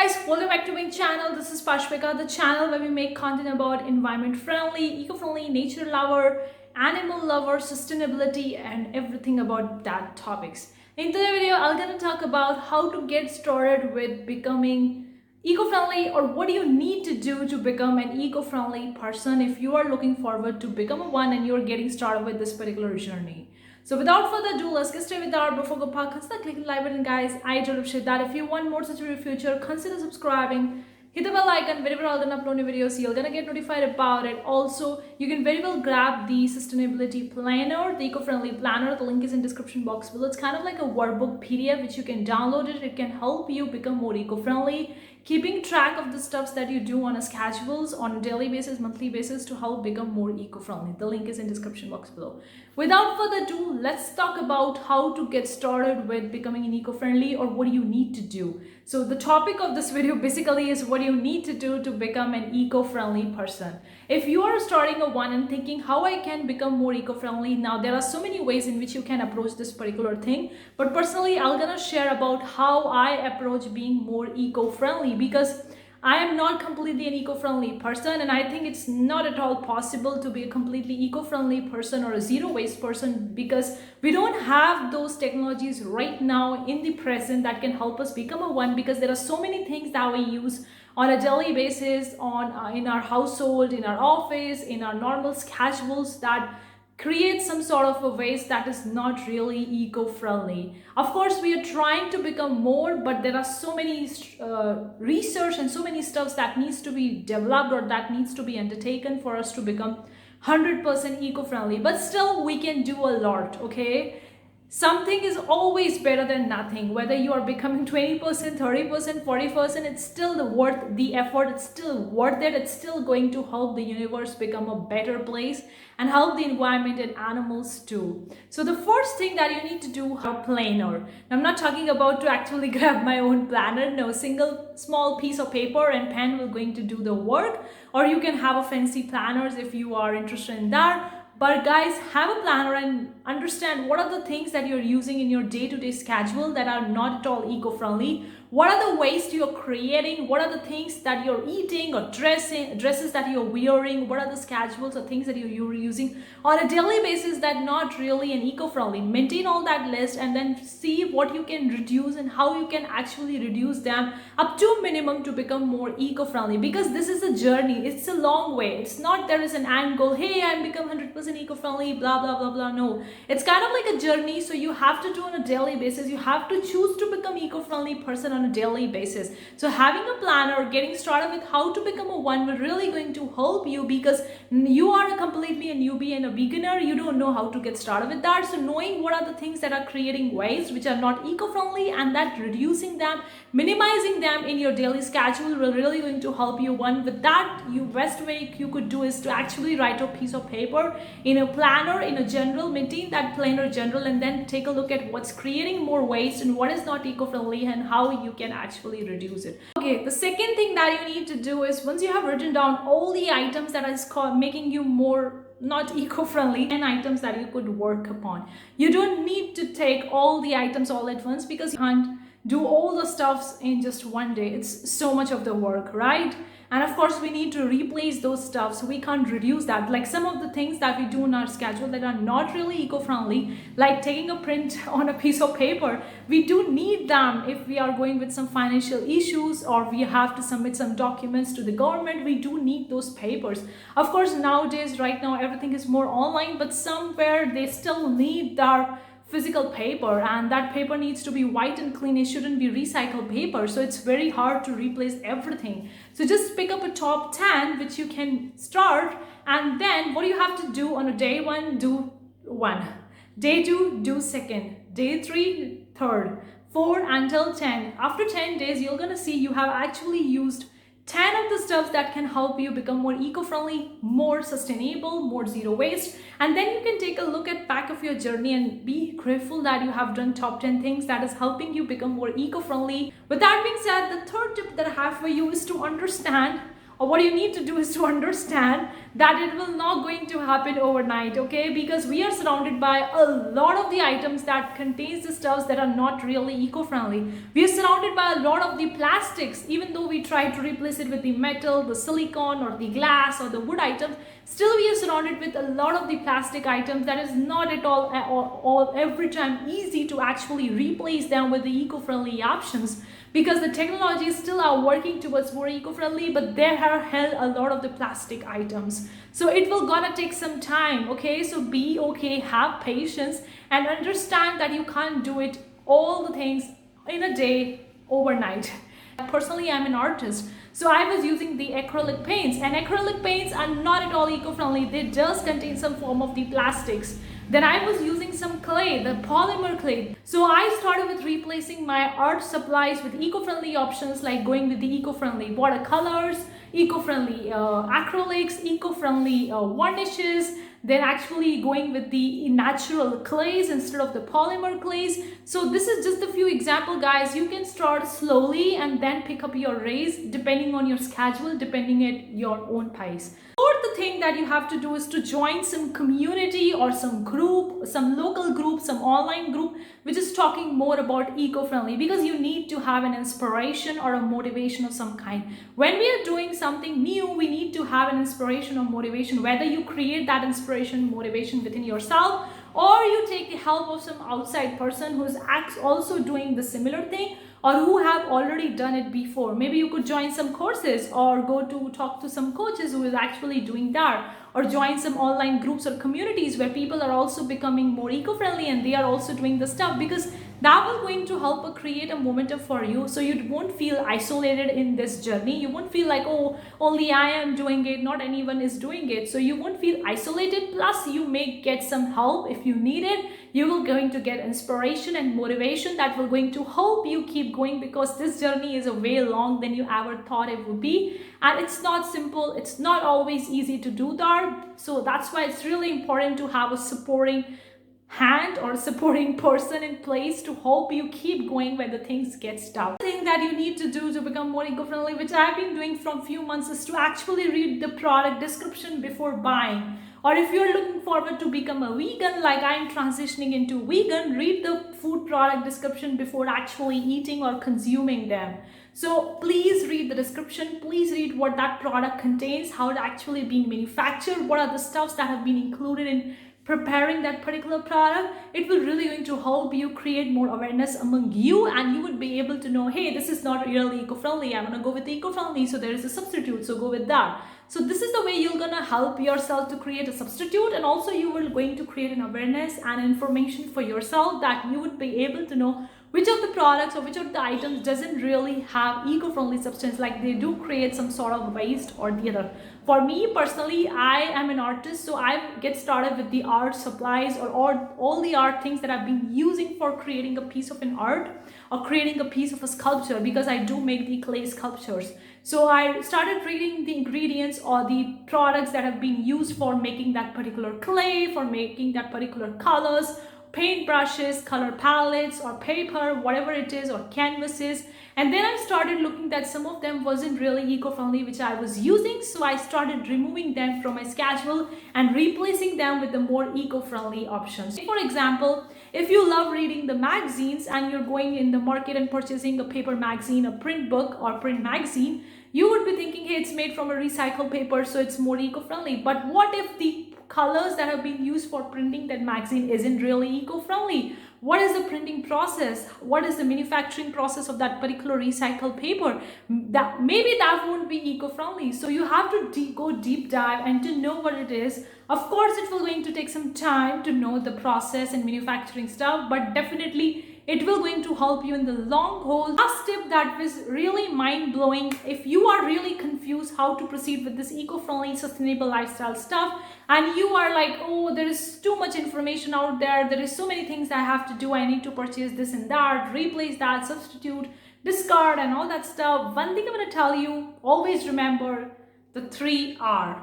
Guys, welcome back to my channel. This is Pashvika, the channel where we make content about environment friendly, eco-friendly, nature lover, animal lover, sustainability, and everything about that topics. In today's video, I'm gonna talk about how to get started with becoming eco-friendly, or what do you need to do to become an eco-friendly person if you are looking forward to become a one and you're getting started with this particular journey. So without further ado, let's get started with our before go part. Consider clicking the like button, guys. I do appreciate that. If you want more such in the future, consider subscribing. Hit the bell icon whenever I'm gonna upload new videos. You're gonna get notified about it. Also, you can very well grab the sustainability planner, the eco-friendly planner. The link is in description box below. It's kind of like a workbook PDF which you can download it. It can help you become more eco-friendly, keeping track of the stuffs that you do on a schedules on a daily basis, monthly basis to help become more eco-friendly. The link is in description box below. Without further ado, let's talk about how to get started with becoming an eco-friendly, or what do you need to do. So the topic of this video basically is what you need to do to become an eco-friendly person. If you are starting a one and thinking how I can become more eco-friendly, now there are so many ways in which you can approach this particular thing, but personally I'm gonna share about how I approach being more eco-friendly, because I am not completely an eco-friendly person, and I think it's not at all possible to be a completely eco-friendly person or a zero waste person, because we don't have those technologies right now in the present that can help us become a one, because there are so many things that we use on a daily basis on in our household, in our office, in our normal schedules that create some sort of a waste that is not really eco-friendly. Of course, we are trying to become more, but there are so many research and so many stuffs that needs to be developed or that needs to be undertaken for us to become 100% eco-friendly. But still, we can do a lot, okay? Something is always better than nothing. Whether you are becoming 20%, 30%, 40%, it's still worth the effort. It's still worth it. It's still going to help the universe become a better place and help the environment and animals too. So the first thing that you need to do is a planner. I'm not talking about to actually grab my own planner. No, single small piece of paper and pen will going to do the work. Or you can have a fancy planners if you are interested in that. But guys, have a planner and understand what are the things that you're using in your day-to-day schedule that are not at all eco-friendly. What are the waste you're creating? What are the things that you're eating or dresses that you're wearing? What are the schedules or things that you're using on a daily basis that not really an eco-friendly? Maintain all that list and then see what you can reduce and how you can actually reduce them up to minimum to become more eco-friendly, because this is a journey. It's a long way. It's not there is an end goal. Hey, I'm become 100% eco-friendly, blah, blah, blah, blah. No, it's kind of like a journey. So you have to do on a daily basis. You have to choose to become eco-friendly person on a daily basis. So having a planner or getting started with how to become a one will really going to help you, because you are completely a newbie and a beginner. You don't know how to get started with that. So knowing what are the things that are creating waste which are not eco-friendly and that reducing them, minimizing them in your daily schedule will really going to help you. One with that, you best way you could do is to actually write a piece of paper in a planner, in a general, maintain that planner general, and then take a look at what's creating more waste and what is not eco-friendly and how you can actually reduce it. Okay, the second thing that you need to do is, once you have written down all the items that is making you more not eco-friendly and items that you could work upon. You don't need to take all the items all at once, because you can't do all the stuffs in just one day. It's so much of the work, right? And of course, we need to replace those stuff, so we can't reduce that. Like some of the things that we do in our schedule that are not really eco-friendly, like taking a print on a piece of paper, we do need them if we are going with some financial issues or we have to submit some documents to the government. We do need those papers. Of course, nowadays, right now, everything is more online, but somewhere they still need their physical paper, and that paper needs to be white and clean. It shouldn't be recycled paper, so it's very hard to replace everything. So just pick up a top 10 which you can start, and then what you have to do on a day one, do one, day two, do second, day three, third, 4 until 10. After 10 days, you're gonna see you have actually used 10 of the stuff that can help you become more eco-friendly, more sustainable, more zero waste. And then you can take a look at back of your journey and be grateful that you have done top 10 things that is helping you become more eco-friendly. With that being said, the third tip that I have for you is to understand or what you need to do is to understand that it will not going to happen overnight, okay? Because we are surrounded by a lot of the items that contains the stuffs that are not really eco-friendly. We are surrounded by a lot of the plastics. Even though we try to replace it with the metal, the silicone, or the glass, or the wood items, still we are surrounded with a lot of the plastic items that is not at all every time easy to actually replace them with the eco-friendly options, because the technologies still are working towards more eco-friendly, but there are held a lot of the plastic items. So it will gonna take some time, okay? So be okay, have patience, and understand that you can't do it all the things in a day overnight. Personally, I'm an artist, so I was using the acrylic paints, and acrylic paints are not at all eco-friendly. They just contain some form of the plastics. Then I was using some clay, the polymer clay. So I started with replacing my art supplies with eco-friendly options, like going with the eco-friendly watercolors, eco-friendly acrylics, eco-friendly varnishes, then actually going with the natural clays instead of the polymer clays. So this is just a few examples, guys. You can start slowly and then pick up your race depending on your schedule, depending at your own pace. Fourth thing that you have to do is to join some community or some group, some local group, some online group, which is talking more about eco-friendly, because you need to have an inspiration or a motivation of some kind. When we are doing something new, we need to have an inspiration or motivation, whether you create that inspiration, motivation within yourself, or you take the help of some outside person who is also doing the similar thing, or who have already done it before. Maybe you could join some courses or go to talk to some coaches who is actually doing that, or join some online groups or communities where people are also becoming more eco-friendly and they are also doing the stuff, because that will going to help create a momentum for you, so you won't feel isolated in this journey. You won't feel like, oh, only I am doing it, not anyone is doing it. So you won't feel isolated, plus you may get some help if you need it. You will going to get inspiration and motivation that will going to help you keep going, because this journey is a way long than you ever thought it would be, and it's not simple, it's not always easy to do that. So that's why it's really important to have a supporting hand or supporting person in place to help you keep going when the things get tough. The thing that you need to do to become more eco-friendly, which I've been doing from few months, is to actually read the product description before buying. Or if you're looking forward to become a vegan, like I'm transitioning into vegan, read the food product description before actually eating or consuming them. So please read the description, please read what that product contains, how it actually being manufactured, what are the stuffs that have been included in preparing that particular product. It will really going to help you create more awareness among you, and you would be able to know, hey, this is not really eco-friendly, I'm gonna go with the eco-friendly, so there is a substitute, so go with that. So this is the way you're gonna help yourself to create a substitute, and also you will going to create an awareness and information for yourself that you would be able to know which of the products or which of the items doesn't really have eco-friendly substance, like they do create some sort of waste or the other. For me personally, I am an artist, so I get started with the art supplies or all the art things that I've been using for creating a piece of an art or creating a piece of a sculpture, because I do make the clay sculptures. So I started reading the ingredients or the products that have been used for making that particular clay, for making that particular colors, paint brushes, color palettes, or paper, whatever it is, or canvases. And then I started looking that some of them wasn't really eco-friendly, which I was using. So I started removing them from my schedule and replacing them with the more eco-friendly options. For example, if you love reading the magazines and you're going in the market and purchasing a paper magazine, a print book or print magazine, you would be thinking, hey, it's made from a recycled paper, so it's more eco-friendly. But what if the colors that have been used for printing that magazine isn't really eco-friendly? What is the printing process? What is the manufacturing process of that particular recycled paper? That maybe that won't be eco-friendly. So you have to go deep dive and to know what it is. Of course, it will going to take some time to know the process and manufacturing stuff, but definitely it will going to help you in the long haul. Last tip that was really mind-blowing, if you are really confused how to proceed with this eco-friendly sustainable lifestyle stuff, and you are like, oh, there is too much information out there, there is so many things I have to do, I need to purchase this and that, replace that, substitute, discard, and all that stuff. One thing I'm going to tell you, always remember the 3R: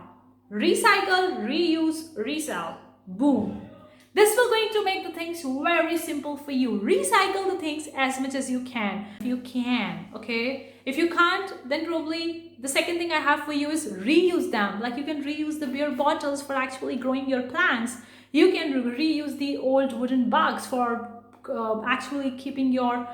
recycle, reuse, resell. Boom. This will going to make the things very simple for you. Recycle the things as much as you can. If you can, okay? If you can't, then probably the second thing I have for you is reuse them. Like you can reuse the beer bottles for actually growing your plants. You can reuse the old wooden bags for actually keeping your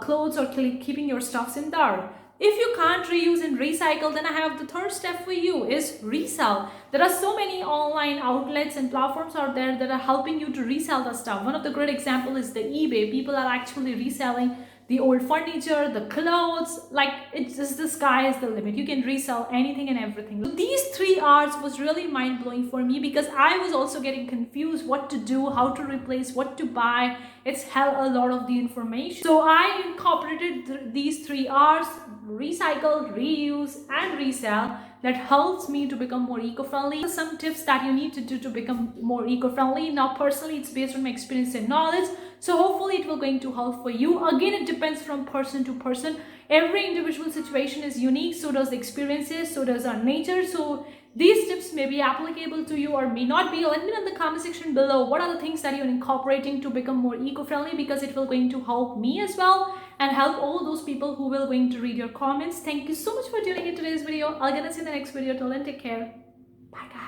clothes or keeping your stuffs in there. If you can't reuse and recycle, then I have the third step for you is resell. There are so many online outlets and platforms out there that are helping you to resell the stuff. One of the great example is the eBay. People are actually reselling the old furniture, the clothes, like it's just the sky is the limit. You can resell anything and everything. So these 3 R's was really mind-blowing for me because I was also getting confused what to do, how to replace, what to buy. It's hell a lot of the information. So I incorporated these 3 R's: recycle, reuse, and resell. That helps me to become more eco-friendly. Some tips that you need to do to become more eco-friendly. Now personally, it's based on my experience and knowledge, so hopefully it will going to help for you. Again, it depends from person to person. Every individual situation is unique, so does the experiences, so does our nature. So these tips may be applicable to you or may not be. Let me know in the comment section below what are the things that you're incorporating to become more eco-friendly, because it will going to help me as well and help all those people who will going to read your comments. Thank you so much for tuning in today's video. I'll get us in the next video. Till then, take care. Bye guys.